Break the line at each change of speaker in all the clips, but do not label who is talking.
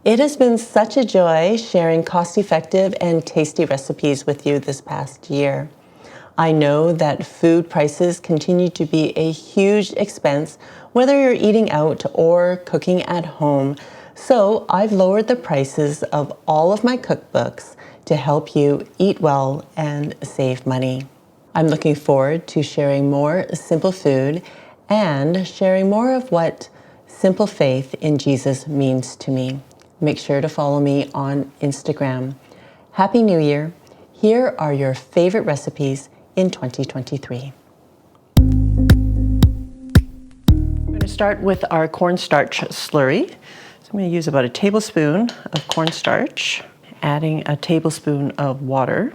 It has been such a joy sharing cost-effective and tasty recipes with you this past year. I know that food prices continue to be a huge expense, whether you're eating out or cooking at home. So I've lowered the prices of all of my cookbooks to help you eat well and save money. I'm looking forward to sharing more simple food and sharing more of what simple faith in Jesus means to me. Make sure to follow me on Instagram. Happy New Year. Here are your favorite recipes in 2023. I'm going to start with our cornstarch slurry. So I'm going to use about a tablespoon of cornstarch, adding a tablespoon of water.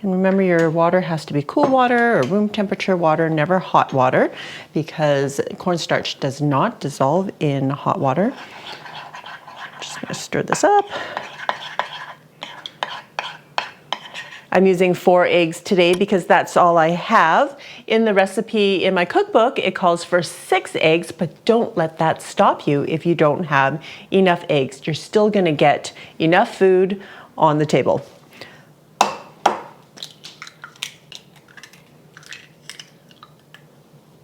And remember, your water has to be cool water or room temperature water, never hot water, because cornstarch does not dissolve in hot water. Just going to stir this up. I'm using 4 eggs today because that's all I have. In the recipe in my cookbook, it calls for 6 eggs, but don't let that stop you if you don't have enough eggs. You're still going to get enough food on the table.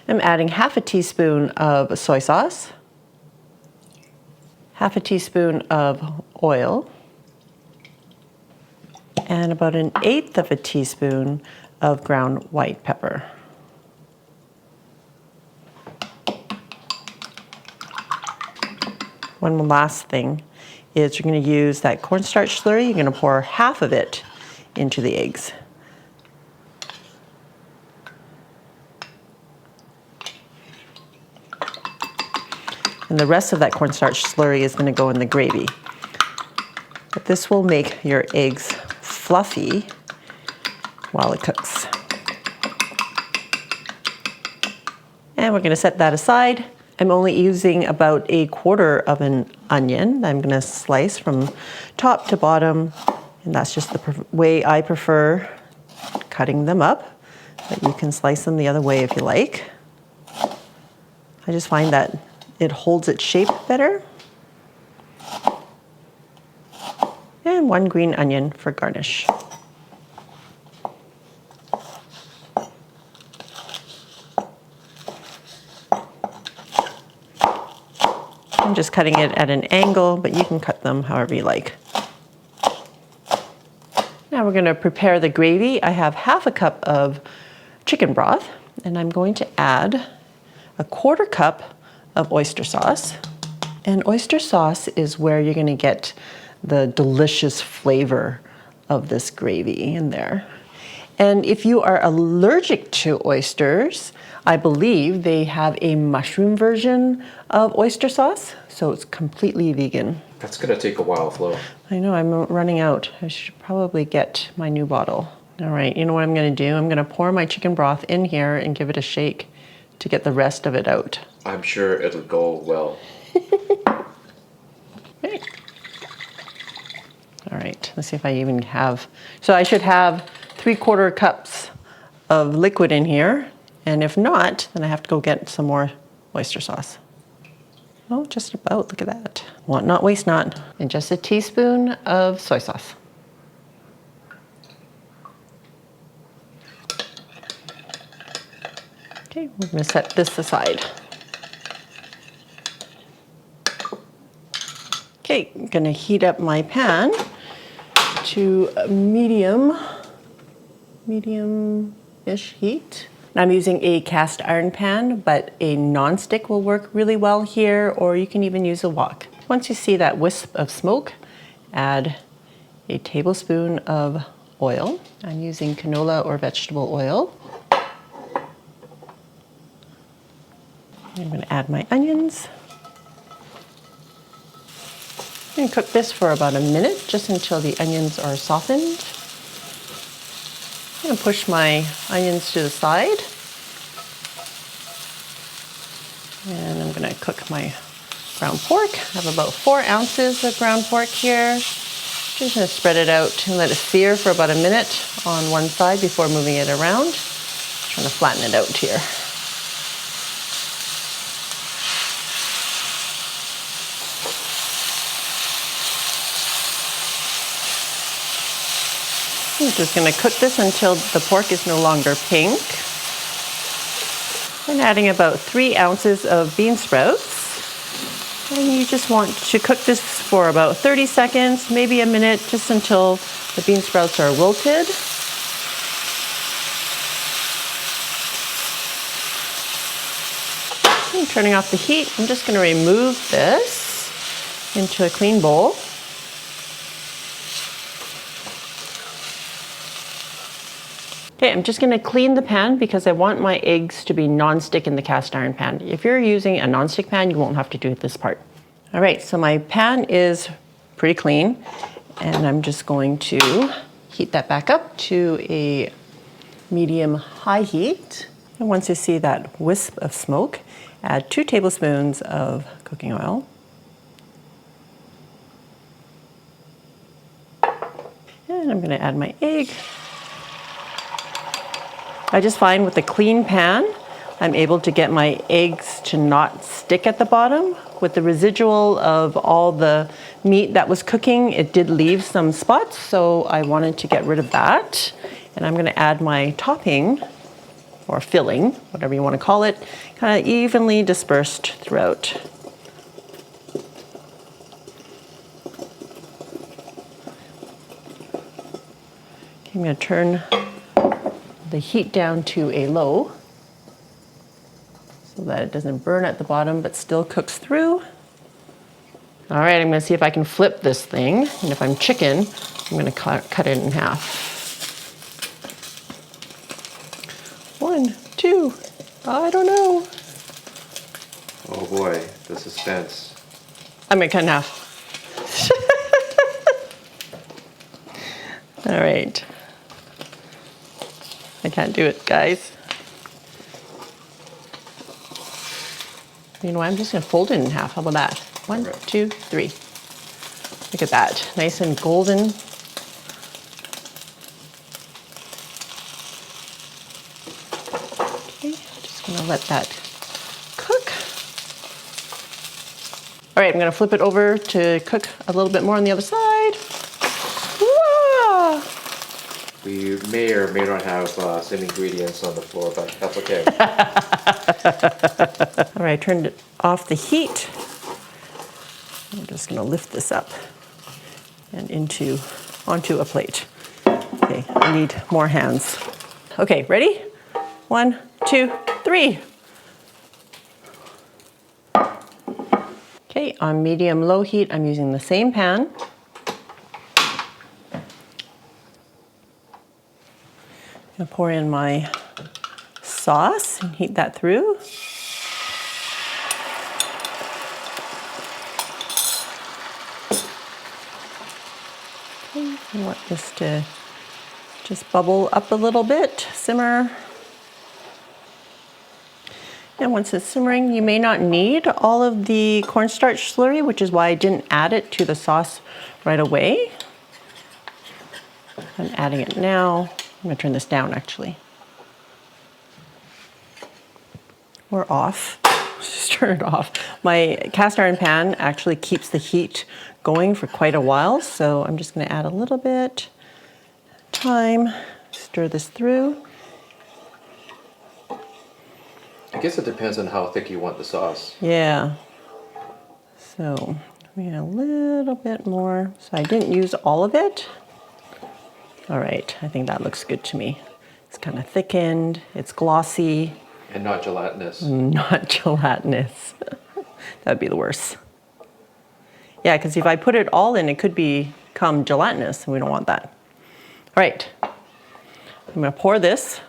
I'm adding half a teaspoon of soy sauce, half a teaspoon of oil, and about 1/8 of a teaspoon of ground white pepper. One last thing is you're going to use that cornstarch slurry. You're going to pour half of it into the eggs. And the rest of that cornstarch slurry is going to go in the gravy. But this will make your eggs fluffy while it cooks. And we're going to set that aside. I'm only using about 1/4 of an onion. I'm going to slice from top to bottom, and that's just the way I prefer cutting them up. But you can slice them the other way if you like. I just find that it holds its shape better. And 1 green onion for garnish. I'm just cutting it at an angle, but you can cut them however you like. Now we're going to prepare the gravy. I have half a cup of chicken broth, and I'm going to add 1/4 cup of oyster sauce. And oyster sauce is where you're going to get the delicious flavor of this gravy in there. And if you are allergic to oysters, I believe they have a mushroom version of oyster sauce, so it's completely vegan.
That's gonna take a while, Flo.
I know, I'm running out. I should probably get my new bottle. All right, you know what I'm gonna do? I'm gonna pour my chicken broth in here and give it a shake to get the rest of it out.
I'm sure it'll go well.
Okay. All right, let's see if I even have, so I should have 3/4 cups of liquid in here, and if not, then I have to go get some more oyster sauce. Oh, just about, look at that. Want not, waste not. And just a teaspoon of soy sauce. Okay, we're gonna set this aside. Okay, I'm gonna heat up my pan to medium-ish heat. I'm using a cast iron pan, but a non-stick will work really well here, or you can even use a wok. Once you see that wisp of smoke, add a tablespoon of oil. I'm using canola or vegetable oil. I'm going to add my onions. I'm going to cook this for about a minute, just until the onions are softened. I'm going to push my onions to the side. And I'm going to cook my ground pork. I have about 4 ounces of ground pork here. Just going to spread it out and let it sear for about a minute on one side before moving it around. Trying to flatten it out here. I'm just going to cook this until the pork is no longer pink. And adding about 3 ounces of bean sprouts. And you just want to cook this for about 30 seconds, maybe a minute, just until the bean sprouts are wilted. I'm turning off the heat. I'm just going to remove this into a clean bowl. Okay, I'm just going to clean the pan because I want my eggs to be non-stick in the cast iron pan. If you're using a non-stick pan, you won't have to do this part. All right, so my pan is pretty clean, and I'm just going to heat that back up to a medium-high heat. And once you see that wisp of smoke, add 2 tablespoons of cooking oil. And I'm going to add my egg. I just find with a clean pan, I'm able to get my eggs to not stick at the bottom. With the residual of all the meat that was cooking, it did leave some spots, so I wanted to get rid of that. And I'm gonna add my topping, or filling, whatever you wanna call it, kind of evenly dispersed throughout. Okay, I'm gonna turn the heat down to a low so that it doesn't burn at the bottom but still cooks through. All right, I'm gonna see if I can flip this thing, and if I'm chicken, I'm gonna cut it in half. 1, 2, I don't know.
Oh boy, the suspense.
I'm gonna cut in half. All right. I can't do it, guys. You know what? I'm just gonna fold it in half. How about that? 1, 2, 3. Look at that, nice and golden. Okay, just gonna let that cook. All right, I'm gonna flip it over to cook a little bit more on the other side. Whoa!
We may or may not have some ingredients on the floor, but that's okay.
All right, I turned it off the heat. I'm just gonna lift this up and onto a plate. Okay, I need more hands. Okay, ready? 1, 2, 3. Okay, on medium-low heat, I'm using the same pan. I'm gonna pour in my sauce and heat that through. Okay, I want this to just bubble up a little bit, simmer. And once it's simmering, you may not need all of the cornstarch slurry, which is why I didn't add it to the sauce right away. I'm adding it now. I'm gonna turn this down actually. Or off. Just turn it off. My cast iron pan actually keeps the heat going for quite a while, so I'm just gonna add a little bit time, stir this through.
I guess it depends on how thick you want the sauce.
Yeah. So we need a little bit more. So I didn't use all of it. All right, I think that looks good to me. It's kind of thickened, it's glossy.
And not gelatinous.
Not gelatinous. That'd be the worst. Yeah, because if I put it all in, it could become gelatinous, and we don't want that. All right, I'm gonna pour this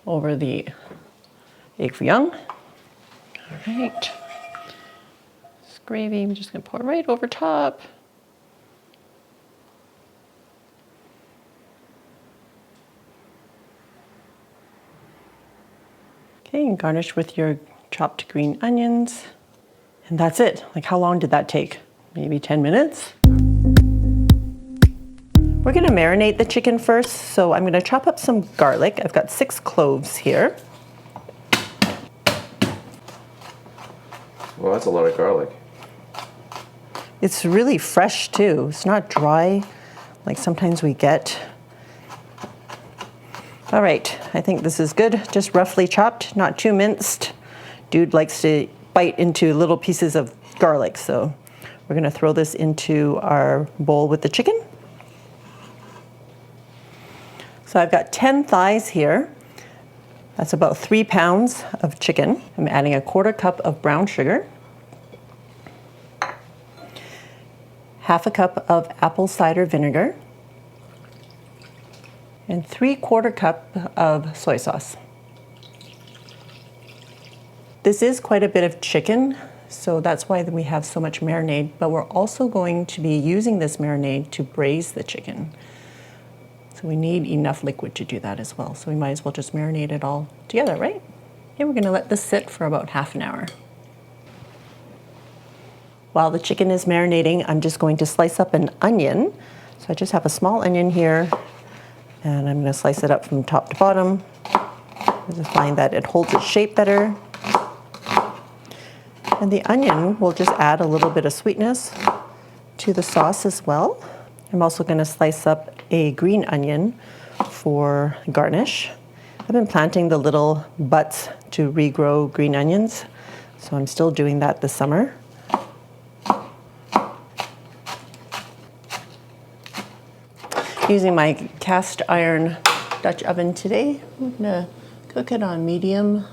over the egg Foo Young. All right, this gravy, I'm just gonna pour right over top. Okay, and garnish with your chopped green onions. And that's it. Like, how long did that take? Maybe 10 minutes? We're gonna marinate the chicken first, so I'm gonna chop up some garlic. I've got 6 cloves here.
Well, that's a lot of garlic.
It's really fresh too. It's not dry like sometimes we get
All right, I think this is good. Just roughly chopped, not too minced. Dude likes to bite into little pieces of garlic, so we're gonna throw this into our bowl with the chicken. So I've got 10 thighs here. That's about 3 pounds of chicken. I'm adding a 1/4 cup of brown sugar, 1/2 cup of apple cider vinegar, and 3/4 cup of soy sauce. This is quite a bit of chicken, so that's why we have so much marinade, but we're also going to be using this marinade to braise the chicken. So we need enough liquid to do that as well. So we might as well just marinate it all together, right? Okay, we're gonna let this sit for about 1/2 an hour. While the chicken is marinating, I'm just going to slice up an onion. So I just have a small onion here, and I'm gonna slice it up from top to bottom. I just find that it holds its shape better. And the onion will just add a little bit of sweetness to the sauce as well. I'm also gonna slice up a green onion for garnish. I've been planting the little butts to regrow green onions, so I'm still doing that this summer. Using my cast iron Dutch oven today, I'm gonna cook it on medium.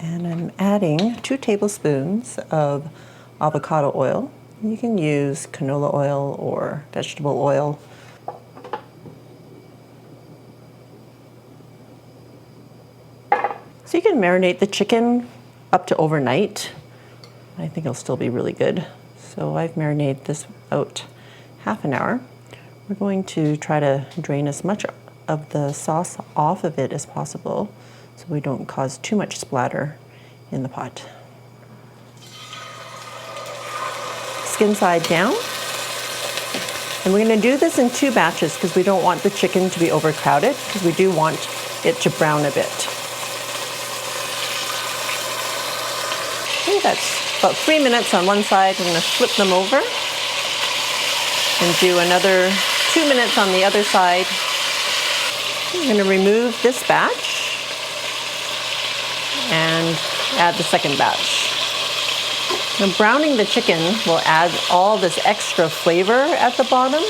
And I'm adding 2 tablespoons of avocado oil. You can use canola oil or vegetable oil. So you can marinate the chicken up to overnight. I think it'll still be really good. So I've marinated this out 1/2 an hour. We're going to try to drain as much of the sauce off of it as possible so we don't cause too much splatter in the pot. Skin side down. And we're gonna do this in 2 batches because we don't want the chicken to be overcrowded, because we do want it to brown a bit. Okay, that's about 3 minutes on one side. I'm gonna flip them over and do another 2 minutes on the other side. I'm gonna remove this batch and add the second batch. Now, browning the chicken will add all this extra flavor at the bottom.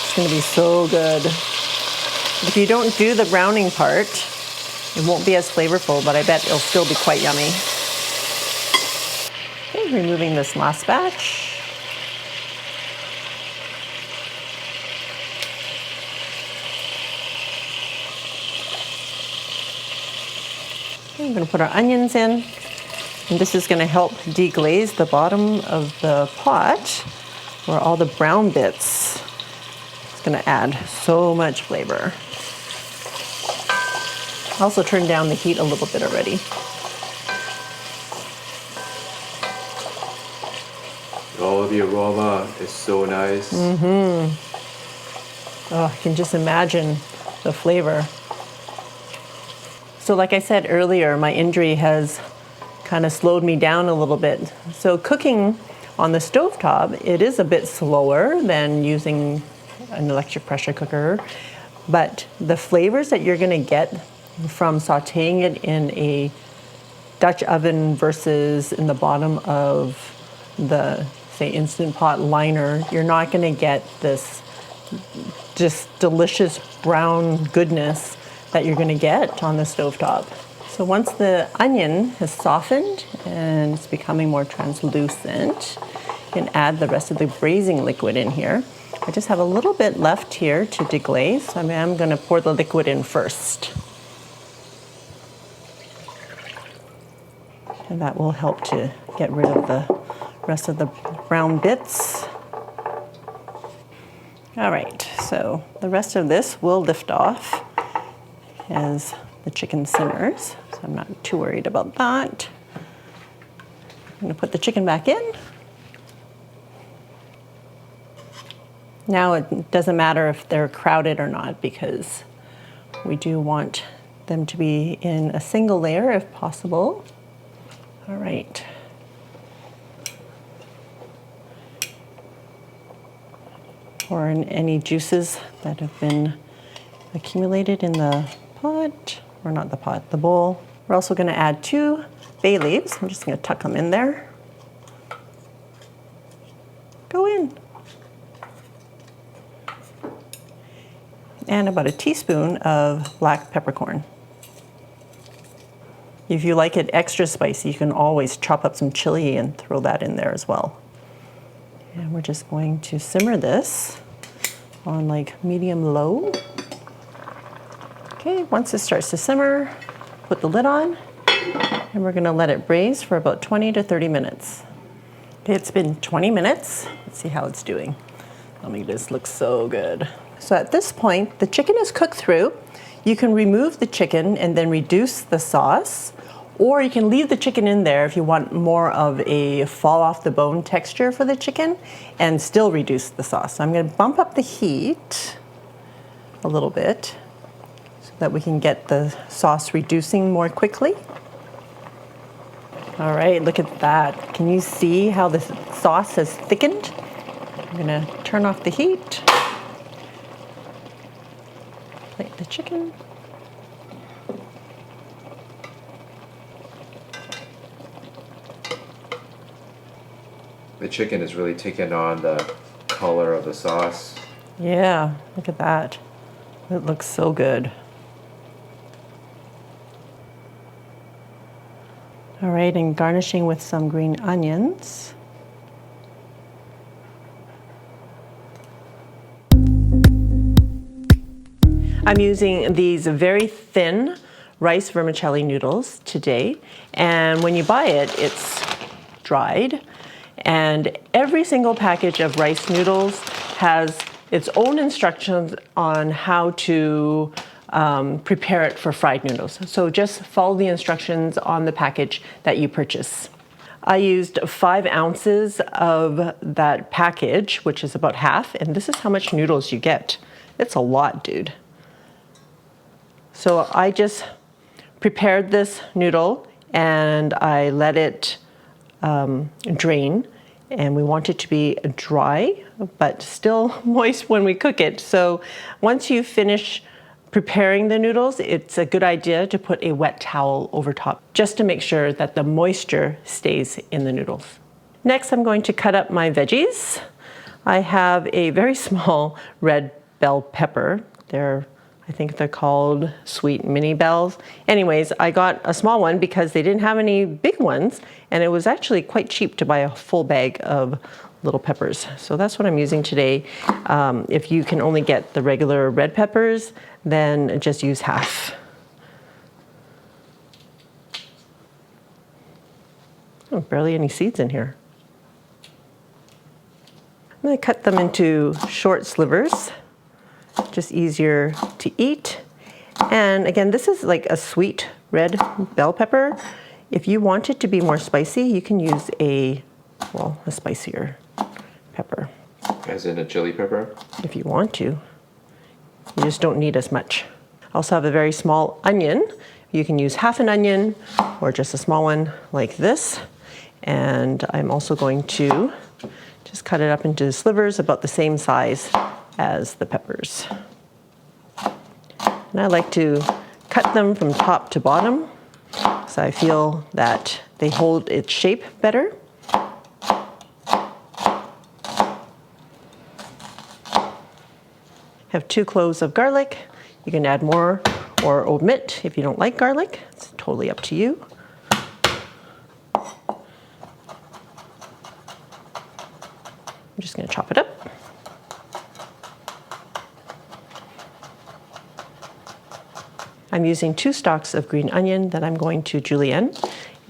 It's gonna be so good. If you don't do the browning part, it won't be as flavorful, but I bet it'll still be quite yummy. Okay, removing this last batch. Okay, I'm gonna put our onions in, and this is gonna help deglaze the bottom of the pot where all the brown bits. It's gonna add so much flavor. Also turn down the heat a little bit already.
Oh, the aroma is so nice.
Oh, I can just imagine the flavor. So like I said earlier, my injury has kind of slowed me down a little bit. So cooking on the stovetop, it is a bit slower than using an electric pressure cooker, but the flavors that you're gonna get from sauteing it in a Dutch oven versus in the bottom of the, say, Instant Pot liner, you're not gonna get this just delicious brown goodness that you're gonna get on the stovetop. So once the onion has softened and it's becoming more translucent, you can add the rest of the braising liquid in here. I just have a little bit left here to deglaze, so I'm gonna pour the liquid in first. And that will help to get rid of the rest of the brown bits. All right, so the rest of this will lift off as the chicken simmers, so I'm not too worried about that. I'm gonna put the chicken back in. Now it doesn't matter if they're crowded or not, because we do want them to be in a single layer if possible. All right. Pour in any juices that have been accumulated in the pot, or not the pot, the bowl. We're also going to add 2 bay leaves. I'm just going to tuck them in there. Go in. And about a teaspoon of black peppercorn. If you like it extra spicy, you can always chop up some chili and throw that in there as well. And we're just going to simmer this on like medium-low. Okay, once it starts to simmer, put the lid on, and we're gonna let it braise for about 20 to 30 minutes. Okay, it's been 20 minutes. Let's see how it's doing. I mean, this looks so good. So at this point, the chicken is cooked through. You can remove the chicken and then reduce the sauce, or you can leave the chicken in there if you want more of a fall off the bone texture for the chicken and still reduce the sauce. So I'm gonna bump up the heat a little bit so that we can get the sauce reducing more quickly. All right, look at that. Can you see how the sauce has thickened? I'm gonna turn off the heat. Plate the chicken.
The chicken is really taking on the color of the sauce.
Yeah, look at that. It looks so good. All right, and garnishing with some green onions. I'm using these very thin rice vermicelli noodles today, and when you buy it, it's dried. And every single package of rice noodles has its own instructions on how to prepare it for fried noodles. So just follow the instructions on the package that you purchase. I used 5 ounces of that package, which is about half, and this is how much noodles you get. It's a lot, dude. So I just prepared this noodle and I let it drain, and we want it to be dry but still moist when we cook it. So once you finish preparing the noodles, it's a good idea to put a wet towel over top just to make sure that the moisture stays in the noodles. Next, I'm going to cut up my veggies. I have a very small red bell pepper. I think they're called sweet mini bells. Anyways, I got a small one because they didn't have any big ones, and it was actually quite cheap to buy a full bag of little peppers. So that's what I'm using today. If you can only get the regular red peppers, then just use half. Oh, barely any seeds in here. I'm gonna cut them into short slivers, just easier to eat. And again, this is like a sweet red bell pepper. If you want it to be more spicy, you can use a spicier pepper.
As in a chili pepper?
If you want to. You just don't need as much. I also have a very small onion. You can use half an onion or just a small one like this. And I'm also going to just cut it up into slivers about the same size as the peppers. And I like to cut them from top to bottom so I feel that they hold its shape better. Have 2 cloves of garlic. You can add more or omit if you don't like garlic. It's totally up to you. I'm just going to chop it up. I'm using 2 stalks of green onion that I'm going to julienne,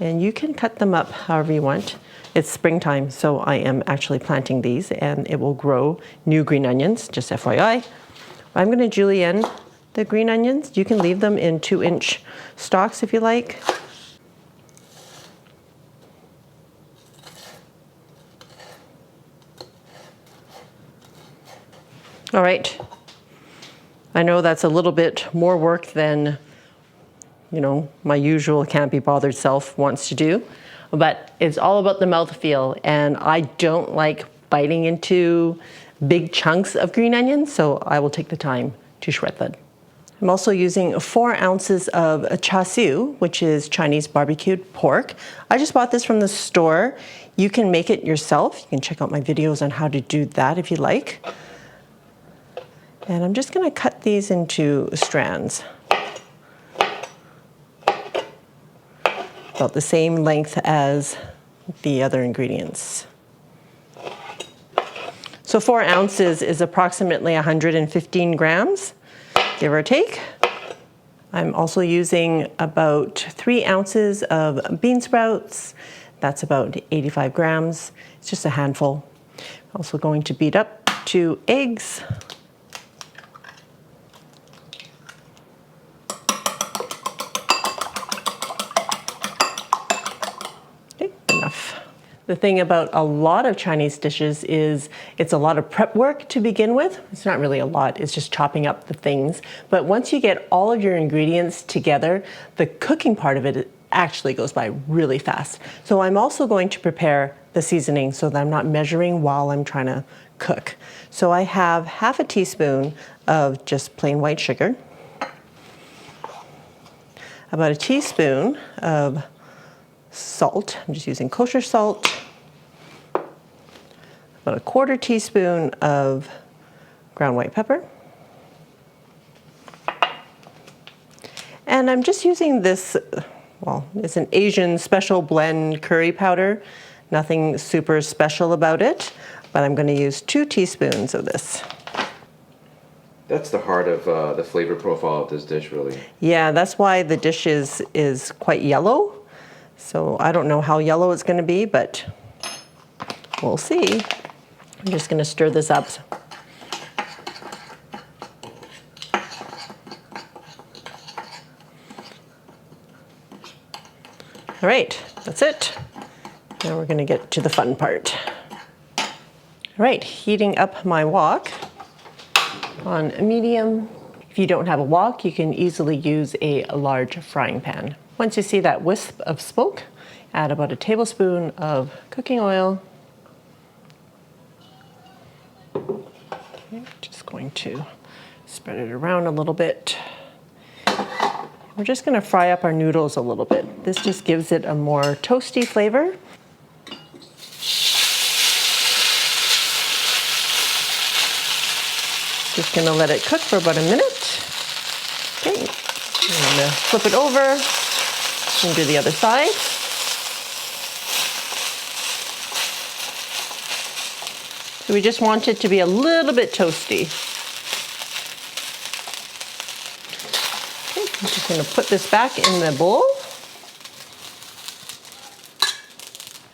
and you can cut them up however you want. It's springtime, so I am actually planting these, and it will grow new green onions, just FYI. I'm going to julienne the green onions. You can leave them in 2-inch stalks if you like. All right. I know that's a little bit more work than, my usual can't be bothered self wants to do, but it's all about the mouthfeel, and I don't like biting into big chunks of green onions, so I will take the time to shred that. I'm also using 4 ounces of char siu, which is Chinese barbecued pork. I just bought this from the store. You can make it yourself. You can check out my videos on how to do that if you like. And I'm just going to cut these into strands. About the same length as the other ingredients. So 4 ounces is approximately 115 grams, give or take. I'm also using about 3 ounces of bean sprouts. That's about 85 grams. It's just a handful. Also going to beat up 2 eggs. Okay, enough. The thing about a lot of Chinese dishes is it's a lot of prep work to begin with. It's not really a lot, it's just chopping up the things. But once you get all of your ingredients together, the cooking part of it actually goes by really fast. So I'm also going to prepare the seasoning so that I'm not measuring while I'm trying to cook. So I have half a teaspoon of just plain white sugar, about a teaspoon of salt. I'm just using kosher salt. About a 1/4 teaspoon of ground white pepper. And I'm just using this, well, it's an Asian special blend curry powder. Nothing super special about it, but I'm going to use 2 teaspoons of this.
That's the heart of the flavor profile of this dish, really.
Yeah, that's why the dish is quite yellow. So I don't know how yellow it's going to be, but we'll see. I'm just going to stir this up. All right, that's it. Now we're going to get to the fun part. All right, heating up my wok on medium. If you don't have a wok, you can easily use a large frying pan. Once you see that wisp of smoke, add about a tablespoon of cooking oil. Okay, just going to spread it around a little bit. We're just going to fry up our noodles a little bit. This just gives it a more toasty flavor. Just going to let it cook for about a minute. Okay, I'm going to flip it over and do the other side. So we just want it to be a little bit toasty. Okay, I'm just going to put this back in the bowl.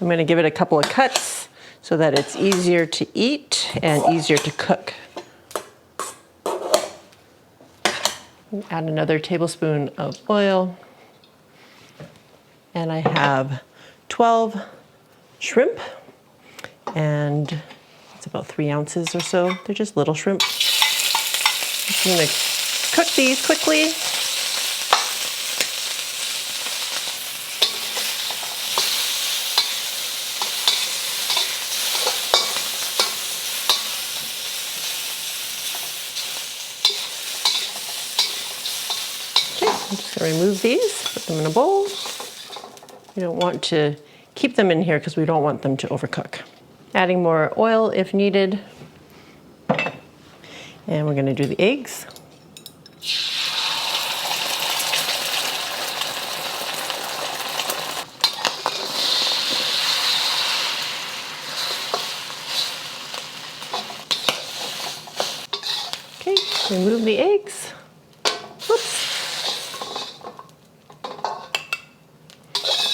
I'm going to give it a couple of cuts so that it's easier to eat and easier to cook. Add another tablespoon of oil. And I have 12 shrimp, and it's about 3 ounces or so. They're just little shrimp. Just gonna cook these quickly. I'm just going to remove these, put them in a bowl. We don't want to keep them in here because we don't want them to overcook. Adding more oil if needed. And we're going to do the eggs. Okay, remove the eggs. Whoops.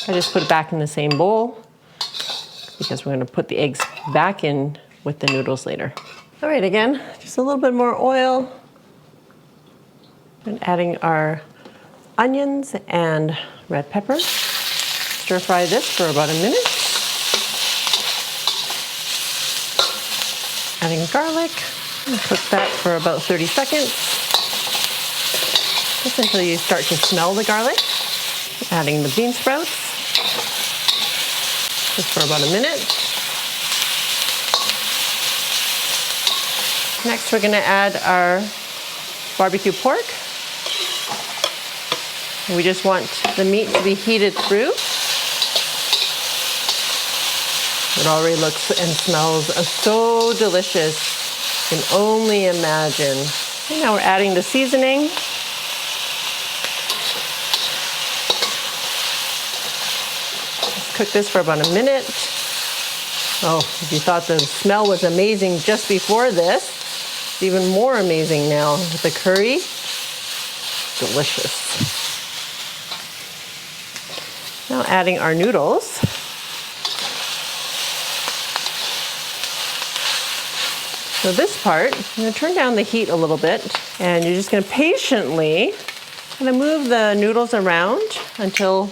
I just put it back in the same bowl because we're going to put the eggs back in with the noodles later. All right, again, just a little bit more oil. And adding our onions and red pepper. Stir fry this for about a minute. Adding garlic. And cook that for about 30 seconds. Just until you start to smell the garlic. Adding the bean sprouts. Just for about a minute. Next, we're going to add our barbecue pork. We just want the meat to be heated through. It already looks and smells so delicious. You can only imagine. Okay, now we're adding the seasoning. Let's cook this for about a minute. Oh, if you thought the smell was amazing just before this, it's even more amazing now with the curry. Delicious. Now adding our noodles. So this part, I'm going to turn down the heat a little bit, and you're just going to patiently kind of move the noodles around until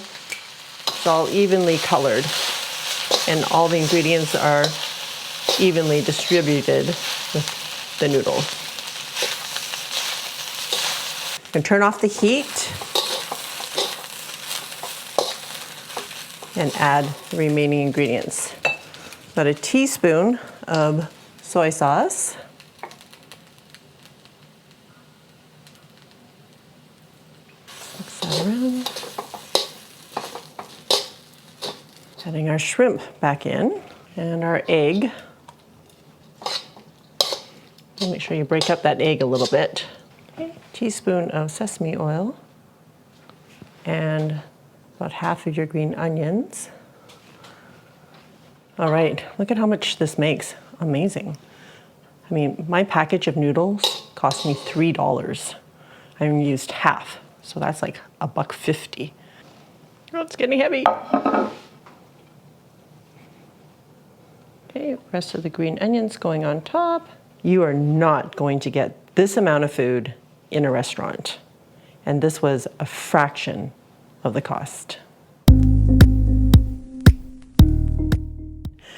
it's all evenly colored and all the ingredients are evenly distributed with the noodles. You can turn off the heat and add the remaining ingredients. About a teaspoon of soy sauce. Mix that around. Adding our shrimp back in and our egg. Make sure you break up that egg a little bit. Okay. Teaspoon of sesame oil and about half of your green onions. All right, look at how much this makes. Amazing. I mean, my package of noodles cost me $3. I only used half, so that's like $1.50. Oh, it's getting heavy. Okay, rest of the green onions going on top. You are not going to get this amount of food in a restaurant, and this was a fraction of the cost.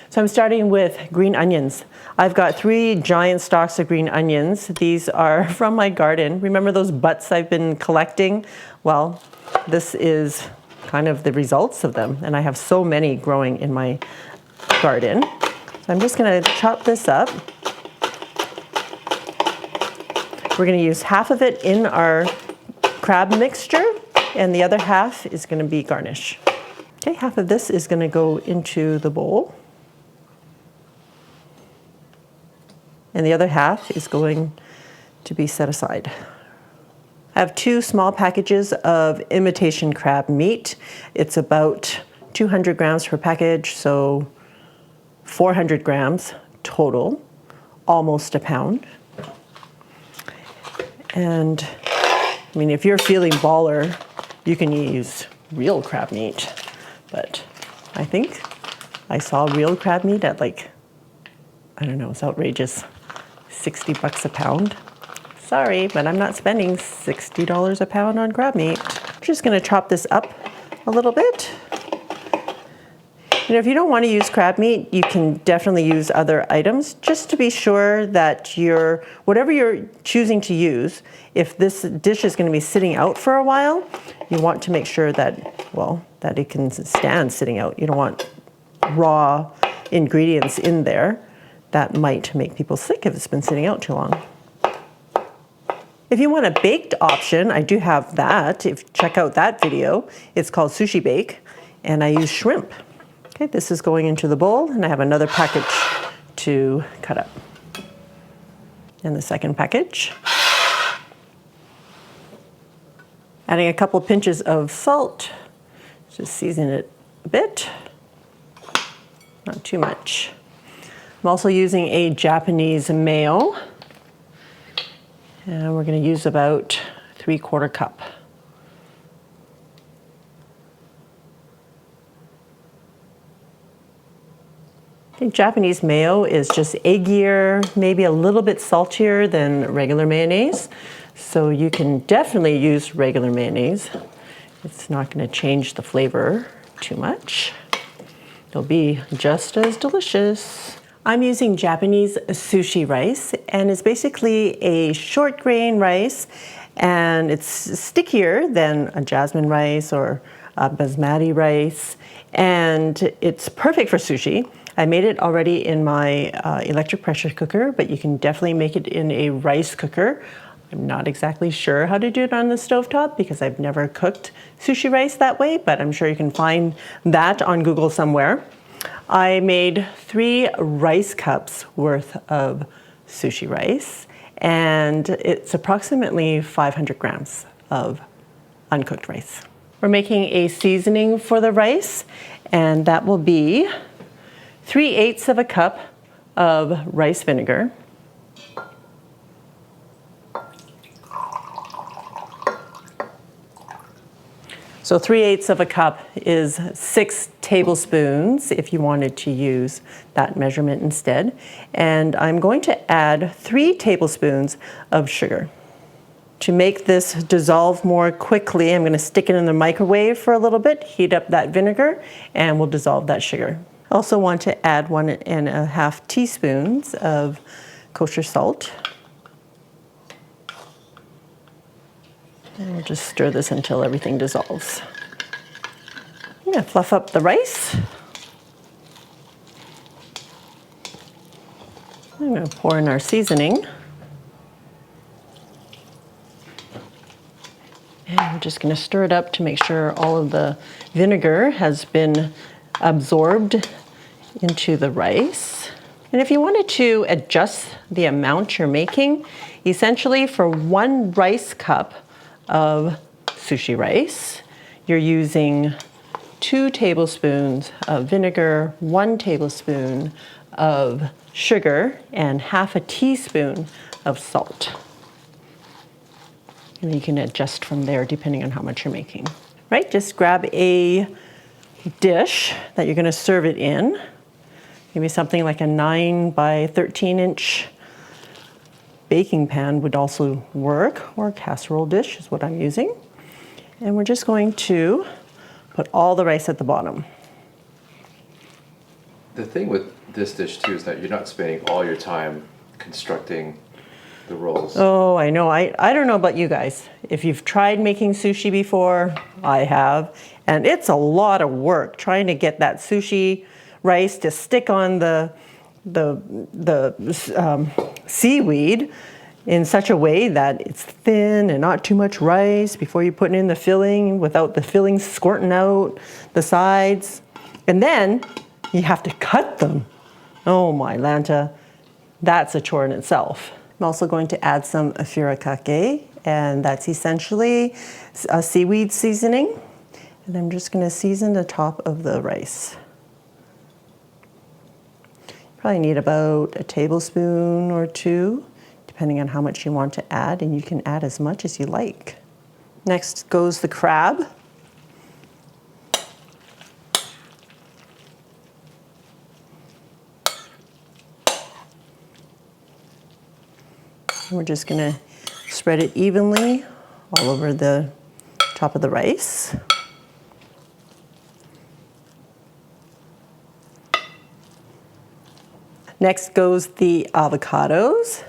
So I'm starting with green onions. I've got 3 giant stalks of green onions. These are from my garden. Remember those butts I've been collecting? Well, this is kind of the results of them, and I have so many growing in my garden. So I'm just gonna chop this up. We're gonna use half of it in our crab mixture, and the other half is gonna be garnish. Okay, half of this is gonna go into the bowl. And the other half is going to be set aside. I have 2 small packages of imitation crab meat. It's about 200 grams per package, so 400 grams total, almost a pound. And I mean, if you're feeling baller, you can use real crab meat. But I think I saw real crab meat at like, I don't know, it's outrageous. $60 a pound. Sorry, but I'm not spending $60 a pound on crab meat. I'm just gonna chop this up a little bit. You know, if you don't want to use crab meat, you can definitely use other items just to be sure that whatever you're choosing to use, if this dish is going to be sitting out for a while, you want to make sure that, well, that it can stand sitting out. You don't want raw ingredients in there. That might make people sick if it's been sitting out too long. If you want a baked option, I do have that. Check out that video. It's called Sushi Bake, and I use shrimp. Okay, this is going into the bowl, and I have another package to cut up. And the second package. Adding a couple pinches of salt. Just season it a bit. Not too much. I'm also using a Japanese mayo. And we're going to use about 3/4 cup. I think Japanese mayo is just eggier, maybe a little bit saltier than regular mayonnaise. So you can definitely use regular mayonnaise. It's not going to change the flavor too much. It'll be just as delicious. I'm using Japanese sushi rice, and it's basically a short grain rice, and it's stickier than a jasmine rice or a basmati rice, and it's perfect for sushi. I made it already in my electric pressure cooker, but you can definitely make it in a rice cooker. I'm not exactly sure how to do it on the stovetop because I've never cooked sushi rice that way, but I'm sure you can find that on Google somewhere. I made 3 rice cups worth of sushi rice, and it's approximately 500 grams of uncooked rice. We're making a seasoning for the rice, and that will be 3/8 of a cup of rice vinegar, so 3/8 of a cup is 6 tablespoons if you wanted to use that measurement instead. And I'm going to add 3 tablespoons of sugar. To make this dissolve more quickly, I'm going to stick it in the microwave for a little bit, heat up that vinegar, and we'll dissolve that sugar. I also want to add 1.5 teaspoons of kosher salt. And we'll just stir this until everything dissolves. I'm going to fluff up the rice. I'm going to pour in our seasoning. And I'm just going to stir it up to make sure all of the vinegar has been absorbed into the rice. And if you wanted to adjust the amount you're making, essentially for 1 rice cup of sushi rice, you're using 2 tablespoons of vinegar, 1 tablespoon of sugar, and 1/2 teaspoon of salt. And you can adjust from there depending on how much you're making. Right, just grab a dish that you're going to serve it in. Maybe something like a 9 by 13 inch baking pan would also work, or a casserole dish is what I'm using. And we're just going to put all the rice at the bottom.
The thing with this dish too is that you're not spending all your time constructing the rolls.
Oh, I know. I don't know about you guys. If you've tried making sushi before, I have, and it's a lot of work trying to get that sushi rice to stick on the seaweed in such a way that it's thin and not too much rice before you put in the filling without the filling squirting out the sides. And then you have to cut them. Oh my Lanta, that's a chore in itself. I'm also going to add some furikake, and that's essentially a seaweed seasoning. And I'm just going to season the top of the rice. Probably need about a tablespoon or 2, depending on how much you want to add, and you can add as much as you like. Next goes the crab. And we're just going to spread it evenly all over the top of the rice. Next goes the avocados.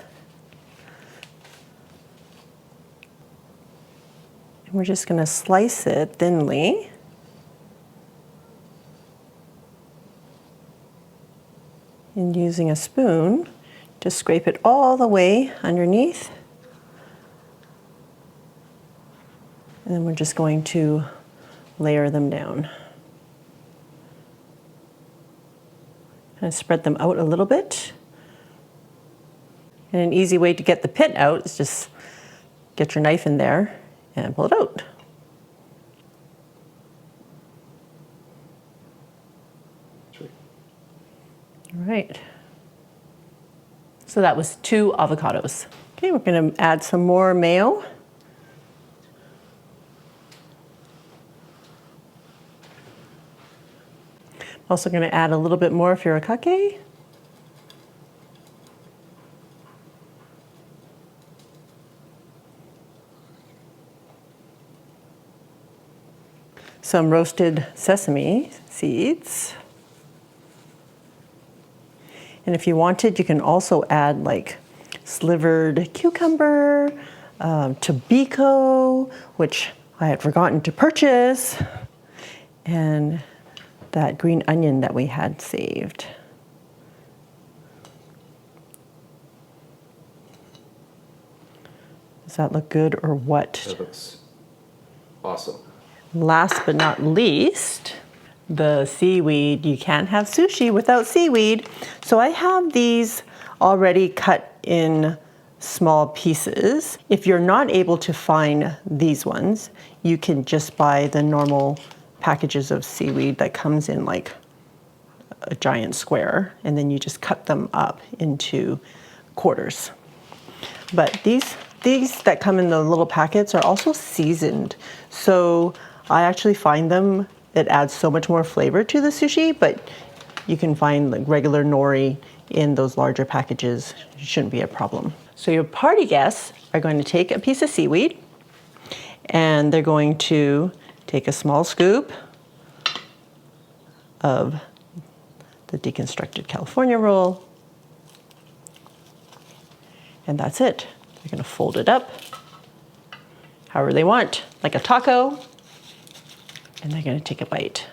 And we're just going to slice it thinly. And using a spoon, just scrape it all the way underneath. And then we're just going to layer them down. Kind of spread them out a little bit. And an easy way to get the pit out is just get your knife in there and pull it out.
Sweet.
All right. So that was 2 avocados. Okay, we're going to add some more mayo. Also going to add a little bit more furikake. Some roasted sesame seeds. And if you wanted, you can also add like slivered cucumber, tobacco, which I had forgotten to purchase, and that green onion that we had saved. Does that look good or what?
That looks awesome.
Last but not least, the seaweed. You can't have sushi without seaweed. So I have these already cut in small pieces. If you're not able to find these ones, you can just buy the normal packages of seaweed that comes in like a giant square, and then you just cut them up into quarters. But these that come in the little packets are also seasoned. So I actually find them, it adds so much more flavor to the sushi, but you can find like regular nori in those larger packages. It shouldn't be a problem. So your party guests are going to take a piece of seaweed, and they're going to take a small scoop of the deconstructed California roll, and that's it. They're going to fold it up however they want, like a taco, and they're going to take a bite.